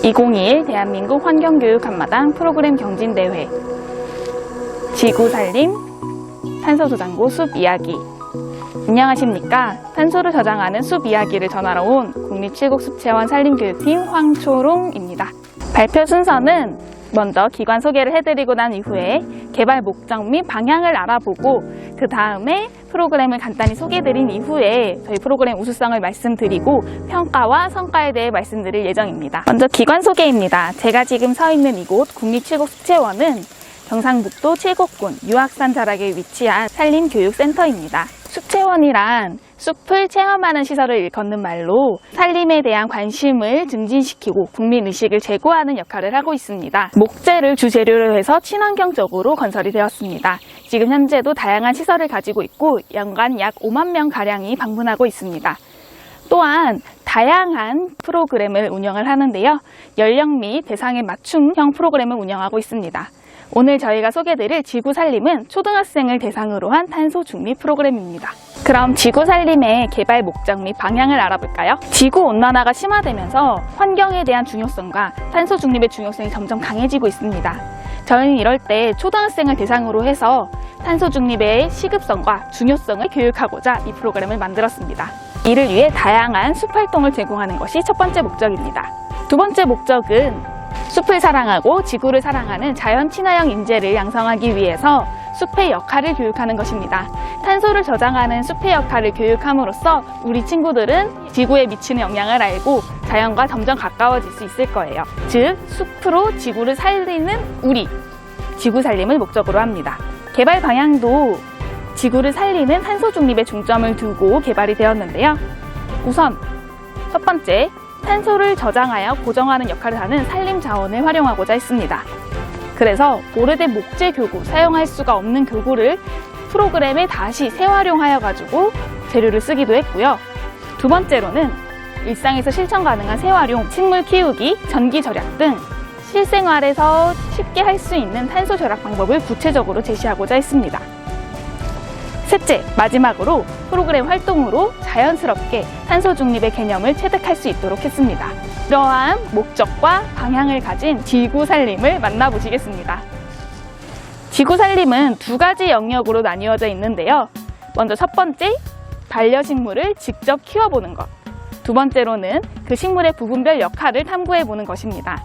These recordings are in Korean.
2021 대한민국 환경교육 한마당 프로그램 경진대회 지구살림 탄소저장고 숲이야기. 안녕하십니까. 탄소를 저장하는 숲 이야기를 전하러 온 국립칠곡숲체원 산림교육팀 황초롱입니다. 발표 순서는 먼저 기관 소개를 해드리고 난 이후에 개발 목적 및 방향을 알아보고 그 다음에 프로그램을 간단히 소개해드린 이후에 저희 프로그램 우수성을 말씀드리고 평가와 성과에 대해 말씀드릴 예정입니다. 먼저 기관 소개입니다. 제가 지금 서 있는 이곳 국립칠곡숲체원은 경상북도 칠곡군 유악산 자락에 위치한 산림교육센터입니다. 숲체원이란 숲을 체험하는 시설을 일컫는 말로 산림에 대한 관심을 증진시키고 국민의식을 제고하는 역할을 하고 있습니다. 목재를 주재료로 해서 친환경적으로 건설이 되었습니다. 지금 현재도 다양한 시설을 가지고 있고 연간 약 5만 명가량이 방문하고 있습니다. 또한 다양한 프로그램을 운영을 하는데요. 연령 및 대상에 맞춤형 프로그램을 운영하고 있습니다. 오늘 저희가 소개드릴 지구살림은 초등학생을 대상으로 한 탄소 중립 프로그램입니다. 그럼 지구살림의 개발 목적 및 방향을 알아볼까요? 지구온난화가 심화되면서 환경에 대한 중요성과 탄소 중립의 중요성이 점점 강해지고 있습니다. 저희는 이럴 때 초등학생을 대상으로 해서 탄소 중립의 시급성과 중요성을 교육하고자 이 프로그램을 만들었습니다. 이를 위해 다양한 숲 활동을 제공하는 것이 첫 번째 목적입니다. 두 번째 목적은 숲을 사랑하고 지구를 사랑하는 자연 친화형 인재를 양성하기 위해서 숲의 역할을 교육하는 것입니다. 탄소를 저장하는 숲의 역할을 교육함으로써 우리 친구들은 지구에 미치는 영향을 알고 자연과 점점 가까워질 수 있을 거예요. 즉, 숲으로 지구를 살리는 우리, 지구 살림을 목적으로 합니다. 개발 방향도 지구를 살리는 탄소 중립에 중점을 두고 개발이 되었는데요. 우선 첫 번째, 탄소를 저장하여 고정하는 역할을 하는 산림 자원을 활용하고자 했습니다. 그래서 오래된 목재 교구, 사용할 수가 없는 교구를 프로그램에 다시 재활용하여 가지고 재료를 쓰기도 했고요. 두 번째로는 일상에서 실천 가능한 재활용, 식물 키우기, 전기 절약 등 실생활에서 쉽게 할 수 있는 탄소 절약 방법을 구체적으로 제시하고자 했습니다. 셋째, 마지막으로 프로그램 활동으로 자연스럽게 탄소 중립의 개념을 체득할 수 있도록 했습니다. 이러한 목적과 방향을 가진 지구살림을 만나보시겠습니다. 지구살림은 두 가지 영역으로 나뉘어져 있는데요. 먼저 첫 번째, 반려식물을 직접 키워보는 것. 두 번째로는 그 식물의 부분별 역할을 탐구해보는 것입니다.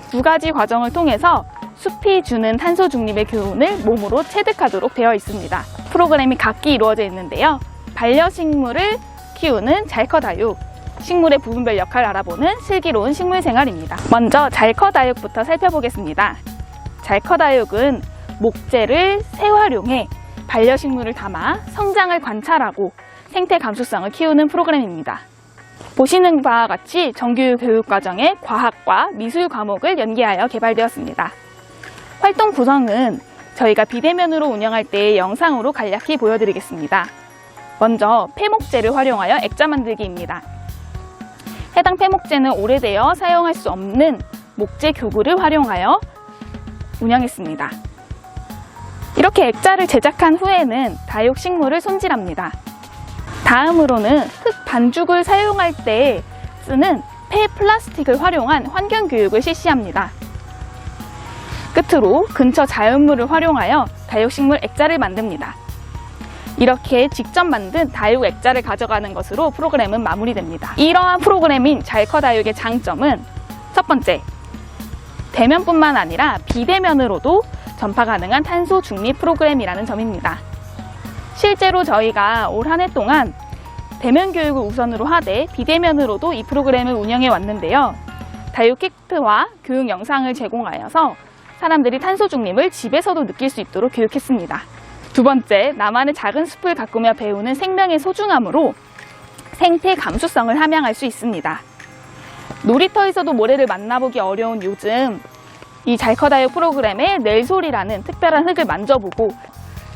두 가지 과정을 통해서 숲이 주는 탄소 중립의 교훈을 몸으로 체득하도록 되어 있습니다. 프로그램이 각기 이루어져 있는데요. 반려식물을 키우는 잘커다육, 식물의 부분별 역할을 알아보는 슬기로운 식물생활입니다. 먼저 잘커다육부터 살펴보겠습니다. 잘커다육은 목재를 재활용해 반려식물을 담아 성장을 관찰하고 생태 감수성을 키우는 프로그램입니다. 보시는 바와 같이 정규 교육과정에 과학과 미술 과목을 연계하여 개발되었습니다. 활동 구성은 저희가 비대면으로 운영할 때의 영상으로 간략히 보여드리겠습니다. 먼저 폐목재를 활용하여 액자 만들기입니다. 해당 폐목재는 오래되어 사용할 수 없는 목재 교구를 활용하여 운영했습니다. 이렇게 액자를 제작한 후에는 다육식물을 손질합니다. 다음으로는 흙 반죽을 사용할 때 쓰는 폐 플라스틱을 활용한 환경교육을 실시합니다. 끝으로 근처 자연물을 활용하여 다육식물 액자를 만듭니다. 이렇게 직접 만든 다육 액자를 가져가는 것으로 프로그램은 마무리됩니다. 이러한 프로그램인 잘커다육의 장점은 첫 번째, 대면뿐만 아니라 비대면으로도 전파 가능한 탄소 중립 프로그램이라는 점입니다. 실제로 저희가 올 한 해 동안 대면 교육을 우선으로 하되 비대면으로도 이 프로그램을 운영해 왔는데요. 다육 키트와 교육 영상을 제공하여서 사람들이 탄소 중립을 집에서도 느낄 수 있도록 교육했습니다. 두 번째, 나만의 작은 숲을 가꾸며 배우는 생명의 소중함으로 생태 감수성을 함양할 수 있습니다. 놀이터에서도 모래를 만나보기 어려운 요즘 이 잘커다육 프로그램에 넬솔이라는 특별한 흙을 만져보고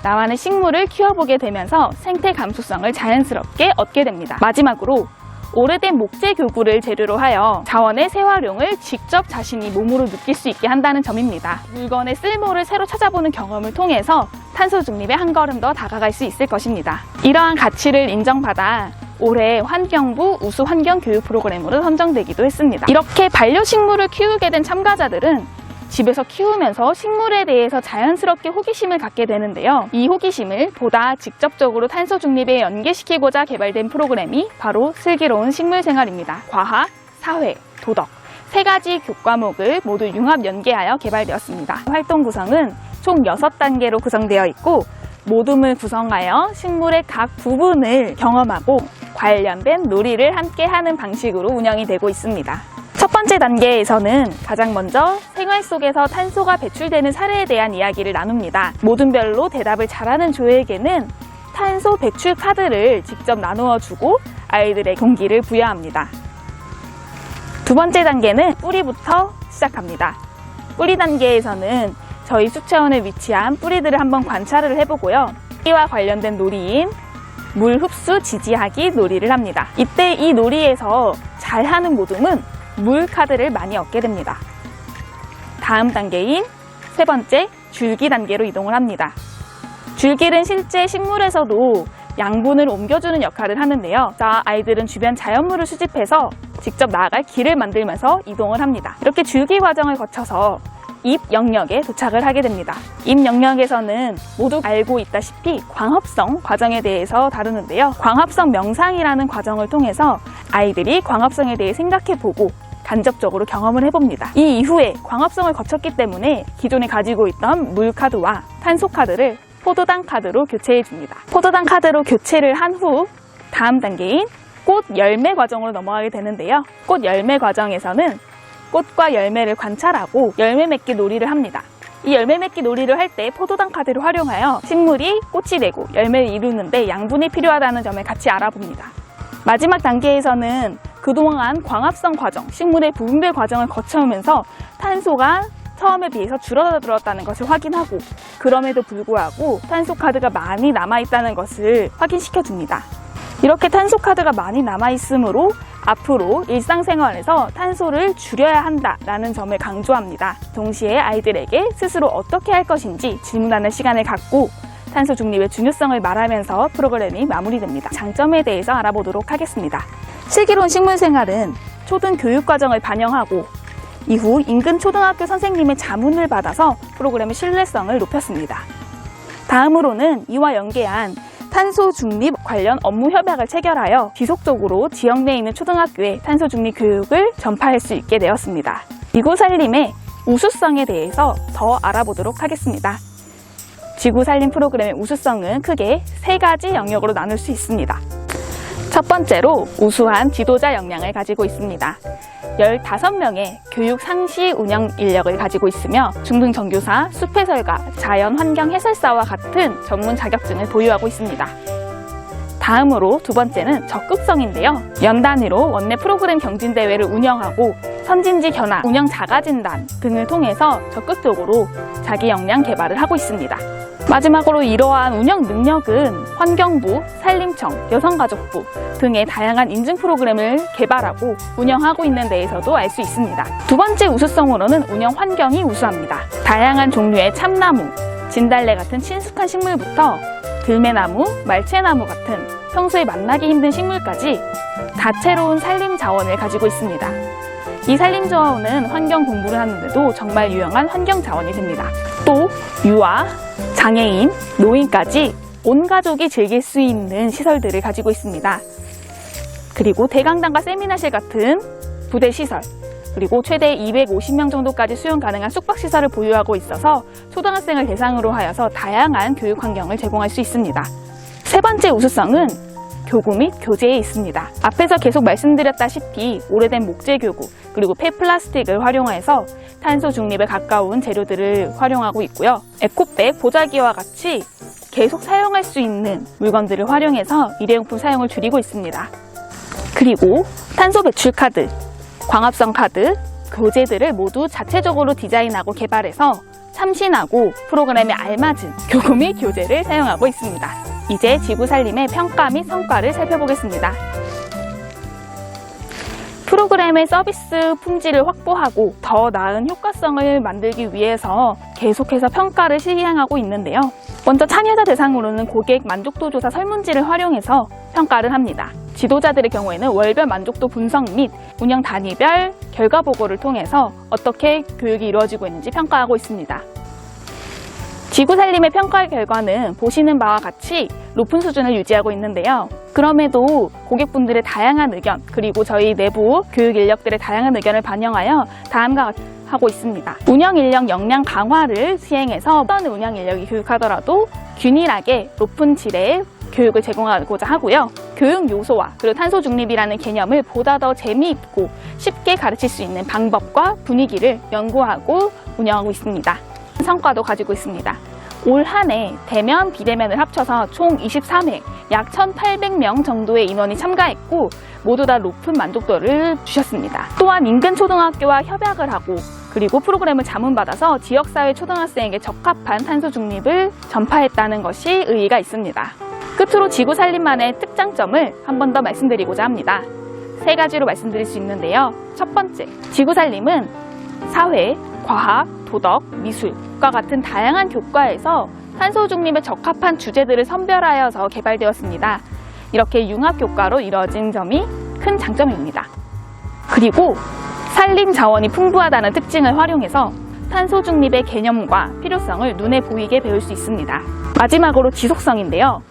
나만의 식물을 키워보게 되면서 생태 감수성을 자연스럽게 얻게 됩니다. 마지막으로 오래된 목재 교구를 재료로 하여 자원의 재활용을 직접 자신이 몸으로 느낄 수 있게 한다는 점입니다. 물건의 쓸모를 새로 찾아보는 경험을 통해서 탄소 중립에 한 걸음 더 다가갈 수 있을 것입니다. 이러한 가치를 인정받아 올해 환경부 우수 환경교육 프로그램으로 선정되기도 했습니다. 이렇게 반려식물을 키우게 된 참가자들은 집에서 키우면서 식물에 대해서 자연스럽게 호기심을 갖게 되는데요. 이 호기심을 보다 직접적으로 탄소 중립에 연계시키고자 개발된 프로그램이 바로 슬기로운 식물생활입니다. 과학, 사회, 도덕 세 가지 교과목을 모두 융합 연계하여 개발되었습니다. 활동 구성은 총 6단계로 구성되어 있고 모둠을 구성하여 식물의 각 부분을 경험하고 관련된 놀이를 함께 하는 방식으로 운영이 되고 있습니다. 첫 번째 단계에서는 가장 먼저 생활 속에서 탄소가 배출되는 사례에 대한 이야기를 나눕니다. 모둠별로 대답을 잘하는 조에게는 탄소 배출 카드를 직접 나누어 주고 아이들의 동기를 부여합니다. 두 번째 단계는 뿌리부터 시작합니다. 뿌리 단계에서는 저희 수채원에 위치한 뿌리들을 한번 관찰을 해보고요. 뿌리와 관련된 놀이인 물 흡수 지지하기 놀이를 합니다. 이때 이 놀이에서 잘하는 모둠은 물 카드를 많이 얻게 됩니다. 다음 단계인 세 번째 줄기 단계로 이동을 합니다. 줄기는 실제 식물에서도 양분을 옮겨주는 역할을 하는데요. 자, 아이들은 주변 자연물을 수집해서 직접 나아갈 길을 만들면서 이동을 합니다. 이렇게 줄기 과정을 거쳐서 잎 영역에 도착을 하게 됩니다. 잎 영역에서는 모두 알고 있다시피 광합성 과정에 대해서 다루는데요. 광합성 명상이라는 과정을 통해서 아이들이 광합성에 대해 생각해보고 간접적으로 경험을 해봅니다. 이 이후에 광합성을 거쳤기 때문에 기존에 가지고 있던 물 카드와 탄소 카드를 포도당 카드로 교체해줍니다. 포도당 카드로 교체를 한 후 다음 단계인 꽃 열매 과정으로 넘어가게 되는데요. 꽃 열매 과정에서는 꽃과 열매를 관찰하고 열매 맺기 놀이를 합니다. 이 열매 맺기 놀이를 할 때 포도당 카드를 활용하여 식물이 꽃이 되고 열매를 이루는데 양분이 필요하다는 점을 같이 알아봅니다. 마지막 단계에서는 그동안 광합성 과정, 식물의 분배 과정을 거쳐오면서 탄소가 처음에 비해서 줄어들었다는 것을 확인하고 그럼에도 불구하고 탄소 카드가 많이 남아있다는 것을 확인시켜줍니다. 이렇게 탄소 카드가 많이 남아있으므로 앞으로 일상생활에서 탄소를 줄여야 한다라는 점을 강조합니다. 동시에 아이들에게 스스로 어떻게 할 것인지 질문하는 시간을 갖고 탄소 중립의 중요성을 말하면서 프로그램이 마무리됩니다. 장점에 대해서 알아보도록 하겠습니다. 슬기로운 식물생활은 초등 교육과정을 반영하고 이후 인근 초등학교 선생님의 자문을 받아서 프로그램의 신뢰성을 높였습니다. 다음으로는 이와 연계한 탄소 중립 관련 업무 협약을 체결하여 지속적으로 지역 내에 있는 초등학교에 탄소 중립 교육을 전파할 수 있게 되었습니다. 지구살림의 우수성에 대해서 더 알아보도록 하겠습니다. 지구살림 프로그램의 우수성은 크게 세 가지 영역으로 나눌 수 있습니다. 첫 번째로 우수한 지도자 역량을 가지고 있습니다. 15명의 교육 상시 운영 인력을 가지고 있으며 중등 정교사, 숲해설가, 자연환경 해설사와 같은 전문 자격증을 보유하고 있습니다. 다음으로 두 번째는 적극성인데요. 연 단위로 원내 프로그램 경진대회를 운영하고 선진지 견학, 운영 자가진단 등을 통해서 적극적으로 자기 역량 개발을 하고 있습니다. 마지막으로 이러한 운영 능력은 환경부, 산림청, 여성가족부 등의 다양한 인증 프로그램을 개발하고 운영하고 있는 데에서도 알 수 있습니다. 두 번째 우수성으로는 운영 환경이 우수합니다. 다양한 종류의 참나무, 진달래 같은 친숙한 식물부터 들매나무, 말채나무 같은 평소에 만나기 힘든 식물까지 다채로운 산림 자원을 가지고 있습니다. 이 산림 자원은 환경 공부를 하는데도 정말 유용한 환경 자원이 됩니다. 또 유아, 장애인, 노인까지 온 가족이 즐길 수 있는 시설들을 가지고 있습니다. 그리고 대강당과 세미나실 같은 부대 시설, 그리고 최대 250명 정도까지 수용 가능한 숙박시설을 보유하고 있어서 초등학생을 대상으로 하여서 다양한 교육 환경을 제공할 수 있습니다. 세 번째 우수성은 교구 및 교재에 있습니다. 앞에서 계속 말씀드렸다시피 오래된 목재 교구 그리고 폐플라스틱을 활용해서 탄소 중립에 가까운 재료들을 활용하고 있고요. 에코백, 보자기와 같이 계속 사용할 수 있는 물건들을 활용해서 일회용품 사용을 줄이고 있습니다. 그리고 탄소 배출 카드, 광합성 카드, 교재들을 모두 자체적으로 디자인하고 개발해서 참신하고 프로그램에 알맞은 교구 및 교재를 사용하고 있습니다. 이제 지구살림의 평가 및 성과를 살펴보겠습니다. 프로그램의 서비스 품질을 확보하고 더 나은 효과성을 만들기 위해서 계속해서 평가를 시행하고 있는데요. 먼저 참여자 대상으로는 고객 만족도 조사 설문지를 활용해서 평가를 합니다. 지도자들의 경우에는 월별 만족도 분석 및 운영 단위별 결과 보고를 통해서 어떻게 교육이 이루어지고 있는지 평가하고 있습니다. 지구살림의 평가 결과는 보시는 바와 같이 높은 수준을 유지하고 있는데요. 그럼에도 고객분들의 다양한 의견, 그리고 저희 내부 교육 인력들의 다양한 의견을 반영하여 다음과 같이 하고 있습니다. 운영 인력 역량 강화를 시행해서 어떤 운영 인력이 교육하더라도 균일하게 높은 질의 교육을 제공하고자 하고요. 교육 요소와 그리고 탄소 중립이라는 개념을 보다 더 재미있고 쉽게 가르칠 수 있는 방법과 분위기를 연구하고 운영하고 있습니다. 성과도 가지고 있습니다. 올 한 해 대면, 비대면을 합쳐서 총 23회, 약 1,800명 정도의 인원이 참가했고 모두 다 높은 만족도를 주셨습니다. 또한 인근 초등학교와 협약을 하고 그리고 프로그램을 자문받아서 지역사회 초등학생에게 적합한 탄소 중립을 전파했다는 것이 의의가 있습니다. 끝으로 지구살림만의 특장점을 한 번 더 말씀드리고자 합니다. 3가지로 말씀드릴 수 있는데요. 첫 번째, 지구살림은 사회, 과학, 도덕, 미술과 같은 다양한 교과에서 탄소 중립에 적합한 주제들을 선별하여서 개발되었습니다. 이렇게 융합 교과로 이루어진 점이 큰 장점입니다. 그리고 산림 자원이 풍부하다는 특징을 활용해서 탄소 중립의 개념과 필요성을 눈에 보이게 배울 수 있습니다. 마지막으로 지속성인데요.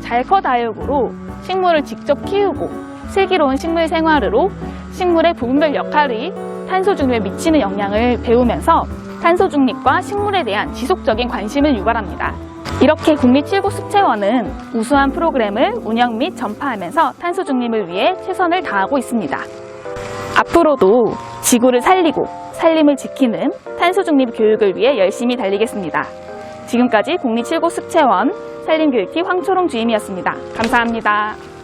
잘커다육으로 식물을 직접 키우고 슬기로운 식물 생활으로 식물의 부분별 역할이 탄소 중립에 미치는 영향을 배우면서 탄소 중립과 식물에 대한 지속적인 관심을 유발합니다. 이렇게 국립칠곡습체원은 우수한 프로그램을 운영 및 전파하면서 탄소 중립을 위해 최선을 다하고 있습니다. 앞으로도 지구를 살리고 산림을 지키는 탄소 중립 교육을 위해 열심히 달리겠습니다. 지금까지 국립칠곡습체원 산림교육팀 황초롱 주임이었습니다. 감사합니다.